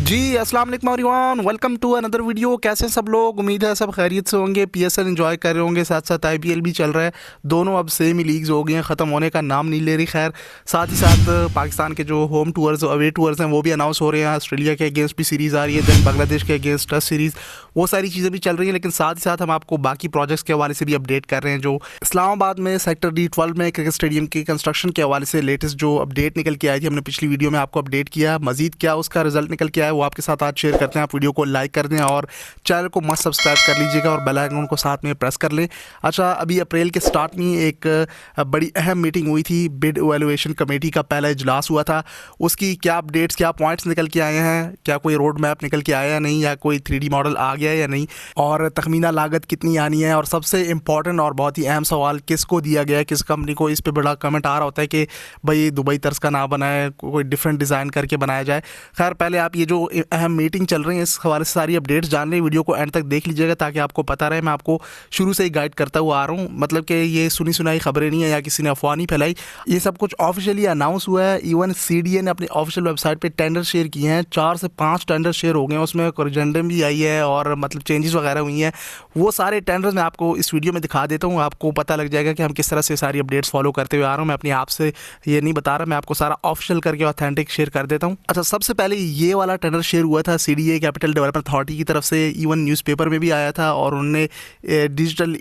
जी अस्सलाम वालेकुम everyone, welcome to another video. कैसे हैं सब लोग? उम्मीद है सब खैरियत से होंगे। पीएसएल एंजॉय कर रहे होंगे, साथ साथ आईपीएल भी चल रहा है। दोनों अब सेम ही लीग्स हो गई हैं, ख़त्म होने का नाम नहीं ले रही। खैर साथ ही साथ पाकिस्तान के जो होम टूर्स अवे टूर्स हैं वो भी अनाउंस हो रहे हैं। ऑस्ट्रेलिया के अगेंस्ट भी सीरीज़ आ रही है, दैन बांग्लादेश के अगेंस्ट टेस्ट सीरीज़, वो सारी चीज़ें भी चल रही हैं। लेकिन साथ ही साथ हम आपको बाकी प्रोजेक्ट्स के हवाले से भी अपडेट कर रहे हैं। जो इस्लामाबाद में सेक्टर D12 में क्रिकेट स्टेडियम की कंस्ट्रक्शन के हवाले से लेटेस्ट जो अपडेट निकल के आई थी, हमने पिछली वीडियो में आपको अपडेट किया। मजीद क्या उसका रिजल्ट निकल के आया वो आपके साथ आज शेयर करते हैं। आप वीडियो को लाइक कर दें और चैनल को मस्त सब्सक्राइब कर लीजिएगा और बेल आइकन को साथ में प्रेस कर लें। अच्छा, अभी अप्रैल के स्टार्ट में एक बड़ी अहम मीटिंग हुई थी। बिड इवैल्यूएशन कमेटी का पहला इजलास हुआ था। उसकी क्या अपडेट्स, क्या पॉइंट्स निकल के आए हैं, क्या कोई रोड मैप निकल के आया या नहीं, या कोई 3D मॉडल आ गया या नहीं, और तखमीना लागत कितनी आनी है, और सबसे इंपॉर्टेंट और बहुत ही अहम सवाल किसको दिया गया है, किस कंपनी को। इस पर बड़ा कमेंट आ रहा होता है कि भाई दुबई तर्ज का ना बनाए, कोई डिफरेंट डिज़ाइन करके बनाया जाए। खैर पहले आप ये जो अहम मीटिंग चल रही है इस हवाले से सारी अपडेट्स जान लें। वीडियो को एंड तक देख लीजिएगा ताकि आपको पता रहे। मैं आपको शुरू से ही गाइड करता हुआ आ रहा हूँ, मतलब कि ये सुनी सुनाई खबरें नहीं है या किसी ने अफवाह नहीं फैलाई। ये सब कुछ ऑफिशियली अनाउंस हुआ है। इवन CDA ने अपनी ऑफिशियल वेबसाइट पे टेंडर शेयर किए हैं। 4 से 5 टेंडर शेयर हो गए हैं, उसमें कोरिजेंडम भी आई है और मतलब चेंजेस वगैरह हुई हैं। वो सारे टेंडर्स मैं आपको इस वीडियो में दिखा देता हूँ। आपको पता लग जाएगा कि हम किस तरह से सारी अपडेट्स फॉलो करते हुए आ रहा हूँ। मैं अपने आप से ये नहीं बता रहा, मैं आपको सारा ऑफिशियल करके ऑथेंटिक शेयर कर देता हूँ। अच्छा, सबसे पहले ये वाला टेंडर शेयर हुआ था CDA कैपिटल डेवलपमेंट अथॉरिटी की तरफ से। इवन न्यूज़पेपर में भी आया था और उन्होंने डिजिटल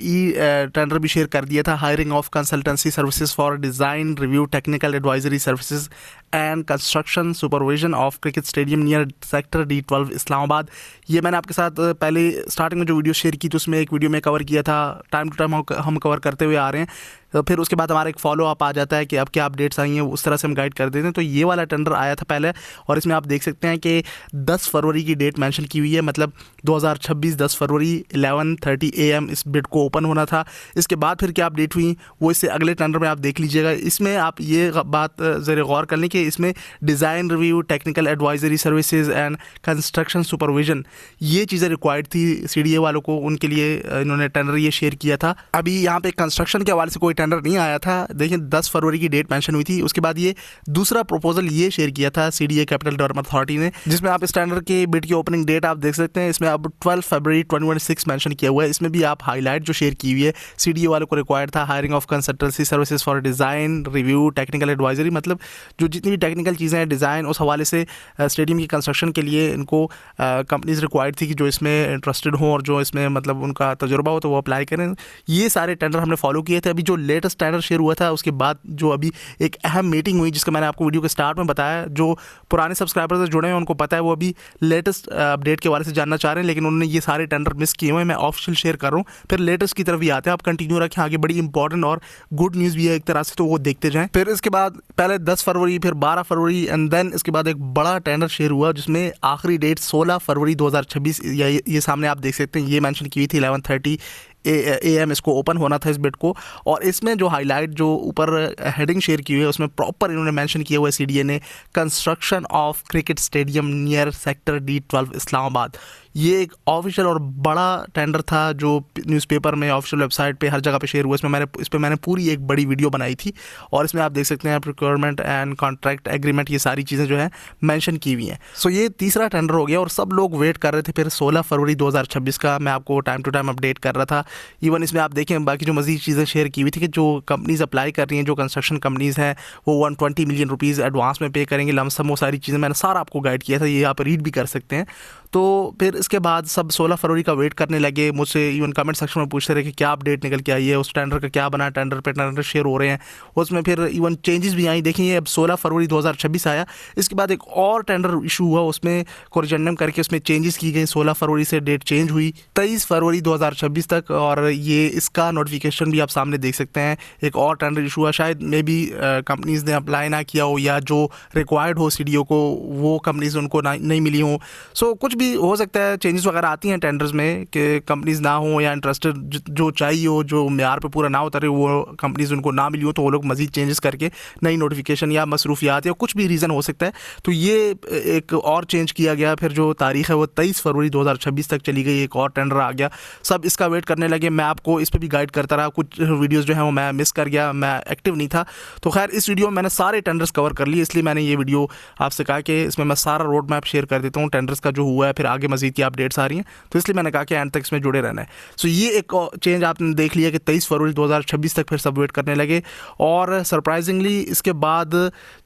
टेंडर भी शेयर कर दिया था। Hiring of consultancy services for design review technical advisory services and construction supervision of cricket stadium near sector D12 Islamabad. ये मैंने आपके साथ पहले स्टार्टिंग में जो वीडियो शेयर की थी उसमें एक वीडियो में कवर किया था। टाइम टू टाइम हम कवर करते हुए आ रहे हैं। तो फिर उसके बाद हमारा एक फॉलो अप आ जाता है कि अब क्या अपडेट्स आई हैं, उस तरह से हम गाइड कर देते हैं। तो ये वाला टेंडर आया था पहले, और इसमें आप देख सकते हैं कि 10 फरवरी की डेट मेंशन की हुई है, मतलब 2026 10 फरवरी 11:30 AM इस बिड को ओपन होना था। इसके बाद फिर क्या अपडेट हुई वो इससे अगले टेंडर में आप देख लीजिएगा। इसमें आप ये बात ज़रा गौर कर लें कि इसमें design review technical advisory services and construction supervision ये चीज़ें रिक्वायर्ड थी CDA वालों को, उनके लिए इन्होंने टेंडर ये शेयर किया था। अभी यहाँ पे कंस्ट्रक्शन के हवाले से कोई टेंडर नहीं आया था। देखिए 10 फरवरी की डेट मेंशन हुई थी। उसके बाद ये दूसरा प्रपोजल ये शेयर किया था CDA कैपिटल डेवलपमेंट अथॉरिटी ने, जिसमें आप इस टेंडर के बिड की ओपनिंग डेट आप देख सकते हैं। इसमें अब 12 फरवरी 2026 मेंशन किया हुआ है। इसमें भी आप हाईलाइट जो शेयर की हुई है, CDA वालों को रिक्वायर्ड था hiring of consultancy services for design review technical advisory, मतलब जो जितनी भी टेक्निकल चीज़ें हैं डिज़ाइन उस हवाले से स्टेडियम की कंस्ट्रक्शन के लिए इनको कंपनीज रिक्वायर्ड थी कि जो इसमें इंटरेस्टेड हों और जो इसमें मतलब उनका तजुर्बा हो तो वो अप्लाई करें। ये सारे टेंडर हमने फॉलो किए थे। अभी जो लेटेस्ट टेंडर शेयर हुआ था उसके बाद जो अभी एक अहम मीटिंग हुई जिसका मैंने आपको वीडियो के स्टार्ट में बताया, जो पुराने सब्सक्राइबर्स से जुड़े हैं उनको पता है, वो अभी लेटेस्ट अपडेट के बारे से जानना चाह रहे हैं, लेकिन उन्होंने ये सारे टेंडर मिस किए हुए हैं। मैं ऑफिशियल शेयर कर रहा हूँ, फिर लेटेस्ट की तरफ भी आते हैं। आप कंटिन्यू रखें, आगे बड़ी इंपॉर्टेंट और गुड न्यूज़ भी है एक तरह से, तो वो देखते जाएँ। फिर इसके बाद पहले 10 फरवरी, फिर 12 फरवरी एंड देन इसके बाद एक बड़ा टेंडर शेयर हुआ जिसमें आखिरी डेट 16 फरवरी 2026 ये सामने आप देख सकते हैं, ये मेंशन की हुई थी 11:30 AM इसको ओपन होना था इस बिड को। और इसमें जो हाईलाइट जो ऊपर हेडिंग शेयर की हुई है उसमें प्रॉपर इन्होंने मेंशन किया हुआ है CDA ने, construction of cricket stadium near sector D12 Islamabad. ये एक ऑफिशियल और बड़ा टेंडर था जो न्यूज़पेपर में, ऑफिशियल वेबसाइट पे, हर जगह पे शेयर हुआ। इस पर मैंने पूरी एक बड़ी वीडियो बनाई थी और इसमें आप देख सकते हैं प्रोक्योरमेंट एंड कॉन्ट्रैक्ट एग्रीमेंट, ये सारी चीज़ें जो है मेंशन की हुई हैं। सो ये तीसरा टेंडर हो गया और सब लोग वेट कर रहे थे फिर 16 फरवरी 2026 का। मैं आपको टाइम टू टाइम अपडेट कर रहा था। इवन इसमें आप देखें बाकी जो मज़ीद चीज़ें शेयर की हुई थी कि जो कंपनीज़ अप्लाई कर रही हैं, जो कंस्ट्रक्शन कंपनीज़ हैं, वो 120 मिलियन रुपीज़ एडवांस में पे करेंगे लमसम। वो सारी चीज़ें मैंने सारा आपको गाइड किया था, ये आप रीड भी कर सकते हैं। तो फिर इसके बाद सब 16 फरवरी का वेट करने लगे। मुझसे इवन कमेंट सेक्शन में पूछते रहे कि क्या अपडेट निकल के आई है, उस टेंडर का क्या बना, टेंडर पे टेंडर शेयर हो रहे हैं। उसमें फिर इवन चेंजेस भी आई। देखिए अब 16 फरवरी 2026 आया। इसके बाद एक और टेंडर इशू हुआ, उसमें कोरिजेंडम करके उसमें चेंजेस की गई। 16 फरवरी से डेट चेंज हुई 23 फरवरी 2026 तक, और ये इसका नोटिफिकेशन भी आप सामने देख सकते हैं। एक और टेंडर इशू हुआ, शायद मे बी कंपनीज़ ने अप्लाई ना किया हो या जो रिक्वायर्ड हो CDO को वो कंपनीज़ उनको नहीं मिली हो। सो कुछ भी हो सकता है चेंजेस वगैरह आती हैं टेंडर्स में कि कंपनीज ना हो या इंटरेस्टेड जो चाहिए हो, जो मेयार पे पूरा ना उतरे, वो कंपनीज उनको ना मिली हो, तो वो लोग मजीद चेंजेस करके नई नोटिफिकेशन या मसरूफियात या कुछ भी रीज़न हो सकता है, तो ये एक और चेंज किया गया। फिर जो तारीख है वो 23 फरवरी 2026 तक चली गई, एक और टेंडर आ गया, सब इसका वेट करने लगे। मैं आपको इस पर भी गाइड करता रहा, कुछ वीडियोज़ जो हैं वो मैं मिस कर गया, मैं एक्टिव नहीं था। तो खैर इस वीडियो में मैंने सारे टेंडर्स कवर कर लिए, इसलिए मैंने ये वीडियो आपसे कहा कि इसमें मैं सारा रोड मैप शेयर कर देता हूँ टेंडर्स का जो हुआ है, फिर आगे मजीद की अपडेट्स आ रही हैं, तो इसलिए मैंने कहा कि एंड तक इसमें जुड़े रहना है। सो ये एक चेंज आपने देख लिया कि 23 फरवरी 2026 तक फिर सब वेट करने लगे। और सरप्राइजिंगली इसके बाद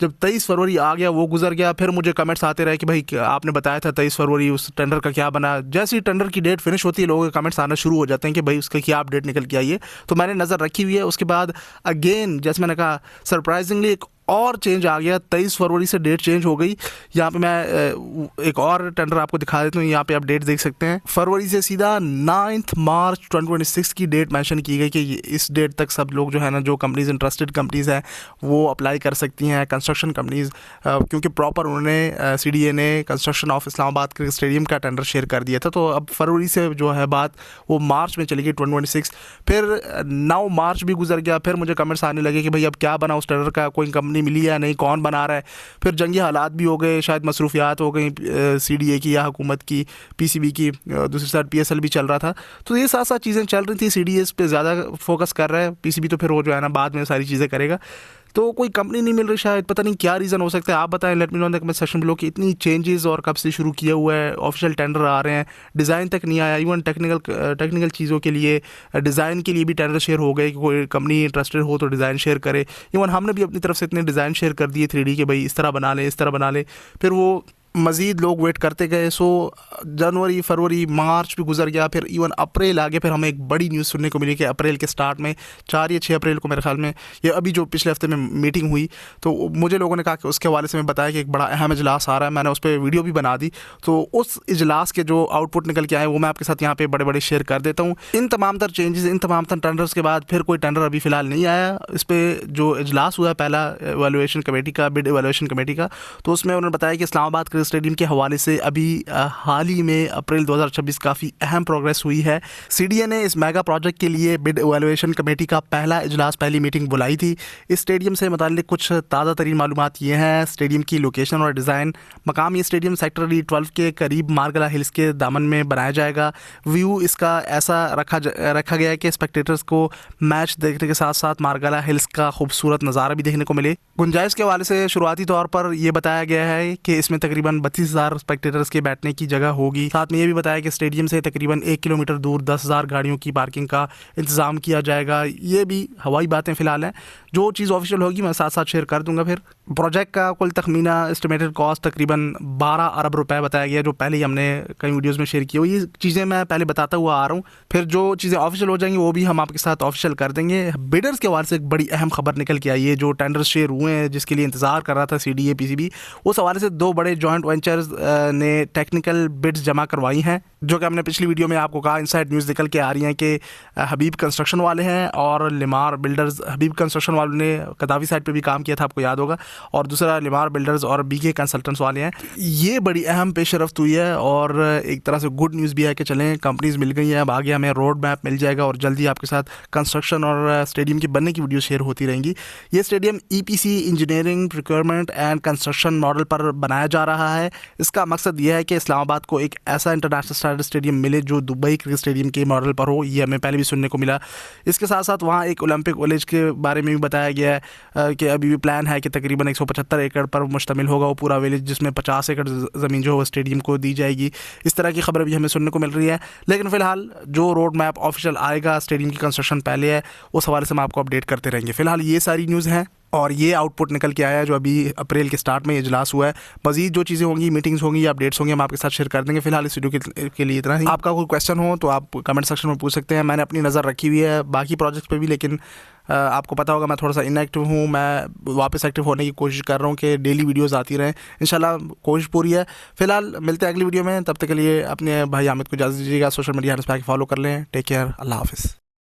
जब 23 फरवरी आ गया, वो गुजर गया, फिर मुझे कमेंट्स आते रहे कि भाई आपने बताया था 23 फरवरी, उस टेंडर का क्या बना। जैसे ही टेंडर की डेट फिनिश होती है, लोगों के कमेंट्स आना शुरू हो जाते हैं कि भाई उसका क्या अपडेट निकल के आई है। तो मैंने नज़र रखी हुई है। उसके बाद अगेन जैसे मैंने कहा सरप्राइजिंगली एक और चेंज आ गया, 23 फरवरी से डेट चेंज हो गई। यहाँ पे मैं एक और टेंडर आपको दिखा देता हूँ, यहाँ पे आप डेट देख सकते हैं। फरवरी से सीधा 9 मार्च 2026 की डेट मेंशन की गई कि इस डेट तक सब लोग जो है ना, जो कंपनीज इंटरेस्टेड कंपनीज हैं वो अप्लाई कर सकती हैं, कंस्ट्रक्शन कंपनीज, क्योंकि प्रॉपर उन्होंने CDA ने construction of Islamabad cricket stadium का टेंडर शेयर कर दिया था। तो अब फरवरी से जो है बात वो मार्च में चली गई 2026। फिर 9 मार्च भी गुजर गया, फिर मुझे कमेंट्स आने लगे कि भाई अब क्या बना उस टेंडर का, कोई कंपनी मिली या नहीं, कौन बना रहा है। फिर जंगी हालात भी हो गए, शायद मसरूफियात हो गई CDA की या हुकूमत की, PCB की, दूसरी साइड PSL भी चल रहा था। तो ये साथ साथ चीज़ें चल रही थी। CDA इस पे ज़्यादा फोकस कर रहा है, PCB तो फिर वो जो है ना बाद में सारी चीज़ें करेगा। तो कोई कंपनी नहीं मिल रही, शायद पता नहीं क्या रीज़न हो सकता है। आप बताएं, let me know in the comment section below कि इतनी चेंजेस और कब से शुरू किया हुआ है, ऑफिशियल टेंडर आ रहे हैं, डिज़ाइन तक नहीं आया, इवन टेक्निकल चीज़ों के लिए, डिज़ाइन के लिए भी टेंडर शेयर हो गए कि कोई कंपनी इंटरेस्टेड हो तो डिज़ाइन शेयर करे। इवन हमने भी अपनी तरफ से इतने डिज़ाइन शेयर कर दिए 3D के, भाई इस तरह बना ले, इस तरह बना ले। फिर वो मज़ीद लोग वेट करते गए। सो जनवरी, फरवरी, मार्च भी गुजर गया, फिर इवन अप्रैल आ गया। फिर हमें एक बड़ी न्यूज़ सुनने को मिली कि अप्रैल के स्टार्ट में 4 या 6 अप्रैल को मेरे ख्याल में, ये अभी जो पिछले हफ्ते में मीटिंग हुई, तो मुझे लोगों ने कहा कि उसके हवाले से मैं बताया कि एक बड़ा अहम इजलास आ रहा है। मैंने उस पर वीडियो भी बना दी, तो उस इजलास के जो आउटपुट निकल के आए वो मैं आपके साथ यहाँ पे बड़े बड़े शेयर कर देता हूँ। इन तमाम तर चेंजेस, इन तमाम तर टेंडर्स के बाद फिर कोई टेंडर अभी फ़िलहाल नहीं आया। इस पर जो इजलास हुआ है पहला एवेलुएशन कमेटी का, बिड एवेलुएशन कमेटी का, तो उसमें उन्होंने बताया कि इस्लामाबाद क्रिकेट स्टेडियम के हवाले से अभी हाल ही में अप्रैल 2026 काफ़ी अहम प्रोग्रेस हुई है। CDA ने इस मेगा प्रोजेक्ट के लिए बिड एवेलुएशन कमेटी का पहला इजलास, पहली मीटिंग बुलाई थी। इस स्टेडियम से मुताल्लिक कुछ ताज़ा तरीन मालूमात ये हैं। स्टेडियम की लोकेशन और डिज़ाइन, मकाम ये स्टेडियम सेक्टर D12 के करीब मारगला हिल्स के दामन में बनाया जाएगा। व्यू इसका ऐसा रखा गया है कि स्पेक्टेटर्स को मैच देखने के साथ साथ मारगला हिल्स का खूबसूरत नज़ारा भी देखने को मिले। गुंजाइश के हवाले से शुरुआती तौर पर यह बताया गया है कि इसमें तकरीबन 32,000 स्पेक्टेटर्स के बैठने की जगह होगी। साथ में ये भी बताया कि स्टेडियम से तकरीबन 1 किलोमीटर दूर 10,000 गाड़ियों की पार्किंग का इंतज़ाम किया जाएगा। ये भी हवाई बातें फ़िलहाल हैं, जो चीज़ ऑफिशियल होगी मैं साथ साथ शेयर कर दूंगा। फिर प्रोजेक्ट का कुल तखमीना एस्टिमेटेड कॉस्ट तकरीबन 12 अरब रुपए बताया गया, जो पहले ही हमने कई वीडियोज़ में शेयर की हुई। ये चीज़ें मैं पहले बताता हुआ आ रहा हूँ, फिर जो चीज़ें ऑफिशियल हो जाएंगी वो भी हम आपके साथ ऑफिशियल कर देंगे। बिडर्स के हवाले से एक बड़ी अहम खबर निकल के आई है। जो टेंडर शेयर हुए हैं, जिसके लिए इंतज़ार कर रहा था CDA PCB, उस हवाले से 2 बड़े जॉइंट वेंचर्स ने टेक्निकल बिड्स जमा करवाई हैं, जो कि हमने पिछली वीडियो में आपको कहा। इनसाइड न्यूज़ निकल के आ रही हैं कि हबीब कंस्ट्रक्शन वाले हैं और लिमार बिल्डर्स। हबीब कंस्ट्रक्शन वालों ने कदावी साइड पे भी काम किया था, आपको याद होगा, और दूसरा लिमार बिल्डर्स और BK कंसल्टेंट्स वाले हैं। ये बड़ी अहम पेशरफ्त हुई है और एक तरह से गुड न्यूज़ भी है कि चलें कंपनीज मिल गई हैं, अब आगे हमें रोड मैप मिल जाएगा और जल्दी आपके साथ कंस्ट्रक्शन और स्टेडियम की बनने की वीडियो शेयर होती रहेंगी। ये stadium EPC engineering, procurement and construction model पर बनाया जा रहा है। इसका मकसद यह है कि इस्लामाबाद को एक ऐसा इंटरनेशनल स्टैंडर्ड स्टेडियम मिले जो दुबई क्रिकेट स्टेडियम के मॉडल पर हो। ये हमें पहले भी सुनने को मिला। इसके साथ साथ वहाँ एक ओलंपिक विलेज के बारे में भी बताया गया है कि अभी भी प्लान है कि तकरीबन 175 एकड़ पर मुश्तमिल होगा वो पूरा विलेज, जिसमें 50 एकड़ ज़मीन जो है स्टेडियम को दी जाएगी। इस तरह की खबर भी हमें सुनने को मिल रही है। लेकिन फ़िलहाल जो रोड मैप ऑफिशियल आएगा, स्टेडियम की कंस्ट्रक्शन पहले है, उस हवाले से हम आपको अपडेट करते रहेंगे। फ़िलहाल ये सारी न्यूज़ हैं और ये आउटपुट निकल के आया है जो अभी अप्रैल के स्टार्ट में इजलास हुआ है। मजीद जो चीज़ें होंगी, मीटिंग्स होंगी, अपडेट्स होंगे, हम आपके साथ शेयर कर देंगे। फिलहाल इस वीडियो के लिए इतना ही। आपका कोई क्वेश्चन हो तो आप कमेंट सेक्शन में पूछ सकते हैं। मैंने अपनी नज़र रखी हुई है बाकी प्रोजेक्ट्स पे भी, लेकिन आपको पता होगा मैं थोड़ा सा इनएक्टिव हूँ। मैं वापस एक्टिव होने की कोशिश कर रहा हूँ कि डेली वीडियोज़ आती रहें। इंशाल्लाह कोशिश पूरी है। फिलहाल मिलते हैं अगली वीडियो में, तब तक के लिए अपने भाई हामिद को इजाज़त दीजिएगा। सोशल मीडिया हैंडल्स पे फॉलो कर लें। टेक केयर, अल्लाह हाफ़िज़।